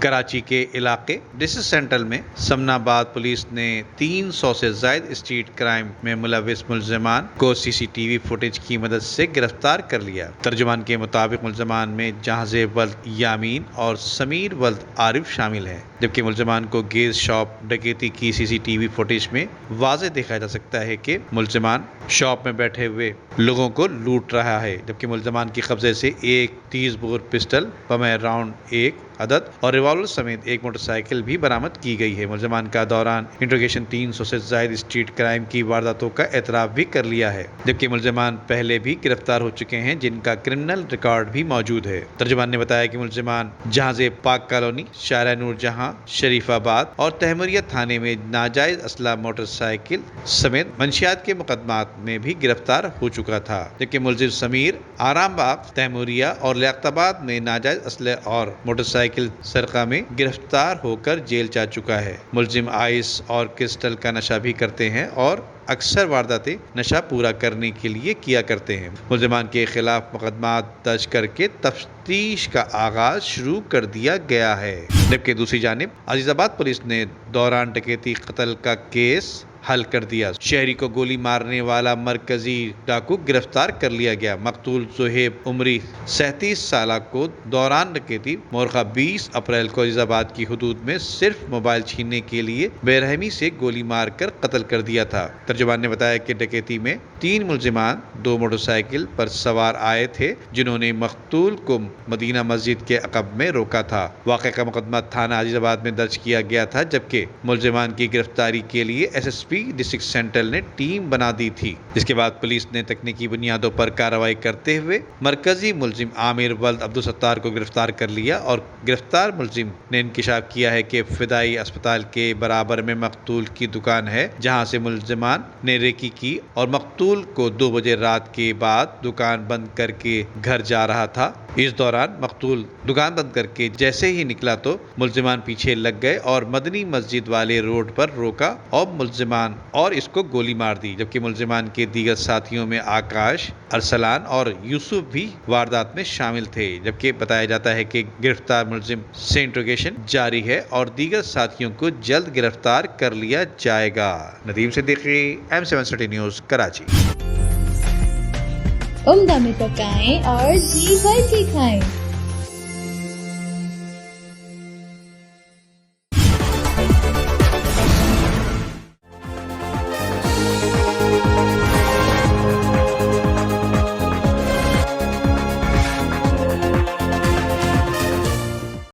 کراچی کے علاقے district central میں سمنا آباد پولیس نے 300 سے زائد اسٹریٹ کرائم میں ملوث ملزمان کو سی سی ٹی وی فوٹیج کی مدد سے گرفتار کر لیا۔ ترجمان کے مطابق ملزمان میں جہاز ولد یامین اور سمیر ولد عارف شامل ہیں، جبکہ ملزمان کو گیز شاپ ڈکیتی کی سی سی ٹی وی فوٹیج میں واضح دیکھا جا سکتا ہے کہ ملزمان شاپ میں بیٹھے ہوئے لوگوں کو لوٹ رہا ہے، جبکہ ملزمان کے قبضے سے ایک 30 بور پسٹل، بم راؤنڈ 1 عدد اور ریوالور سمیت ایک موٹر سائیکل بھی برآمد کی گئی ہے۔ ملزمان کا دوران انٹروگیشن 300 سے زائد اسٹریٹ کرائم کی وارداتوں کا اعتراف بھی کر لیا ہے، جبکہ ملزمان پہلے بھی گرفتار ہو چکے ہیں جن کا کرمنل ریکارڈ بھی موجود ہے۔ ترجمان نے بتایا کہ ملزمان جہاز پاک کالونی، شارع نور جہاں، شریف آباد اور تیموریہ تھانے میں ناجائز اسلحہ، موٹر سائیکل سمیت منشیات کے مقدمات میں بھی گرفتار ہو چکا تھا، جبکہ ملزم سمیر آرام باغ، تیموریہ اور لیاقت آباد میں ناجائز اسلحے اور موٹر سائیکل سرقہ میں گرفتار ہو کر جیل جا چکا ہے۔ ملزم آئس اور کرسٹل کا نشہ بھی کرتے ہیں اور اکثر وارداتیں نشہ پورا کرنے کے لیے کیا کرتے ہیں۔ ملزمان کے خلاف مقدمات درج کر کے تفتیش کا آغاز شروع کر دیا گیا ہے، جبکہ دوسری جانب عزیز آباد پولیس نے دوران ڈکیتی قتل کا کیس حل کر دیا۔ شہری کو گولی مارنے والا مرکزی ڈاکو گرفتار کر لیا گیا۔ مقتول زہیب عمری 37 سالہ کو دوران ڈکیتی مورخہ 20 اپریل کو عزیز آباد کی حدود میں صرف موبائل چھیننے کے لیے بے رحمی سے گولی مار کر قتل کر دیا تھا۔ ترجمان نے بتایا کہ ڈکیتی میں 3 ملزمان 2 موٹر سائیکل پر سوار آئے تھے، جنہوں نے مقتول کو مدینہ مسجد کے عقب میں روکا تھا۔ واقعہ کا مقدمہ تھانہ عزیز آباد میں درج کیا گیا تھا، جبکہ ملزمان کی گرفتاری کے لیے S S P district central نے ٹیم بنا دی تھی۔ اس کے بعد پولیس نے تکنیکی بنیادوں پر کارروائی کرتے ہوئے مرکزی ملزم عامر ولد عبدالستار کو گرفتار کر لیا، اور گرفتار ملزم نے انکشاف کیا ہے کہ فدائی اسپتال کے برابر میں مقتول کی دکان ہے، جہاں سے ملزمان نے ریکی کی اور مقتول کو 2 بجے رات کے بعد دکان بند کر کے گھر جا رہا تھا۔ اس دوران مقتول دکان بند کر کے جیسے ہی نکلا تو ملزمان پیچھے لگ گئے اور مدنی مسجد والے روڈ پر روکا اور ملزمان اور اس کو گولی مار دی، جبکہ ملزمان کے دیگر ساتھیوں میں آکاش، ارسلان اور یوسف بھی واردات میں شامل تھے، جبکہ بتایا جاتا ہے کہ گرفتار ملزم سے انٹروگیشن جاری ہے اور دیگر ساتھیوں کو جلد گرفتار کر لیا جائے گا۔ Nadeem Siddiqui, M7 city news, Karachi. عمدہ میں پکائیں اور جی بھر کے کھائیں۔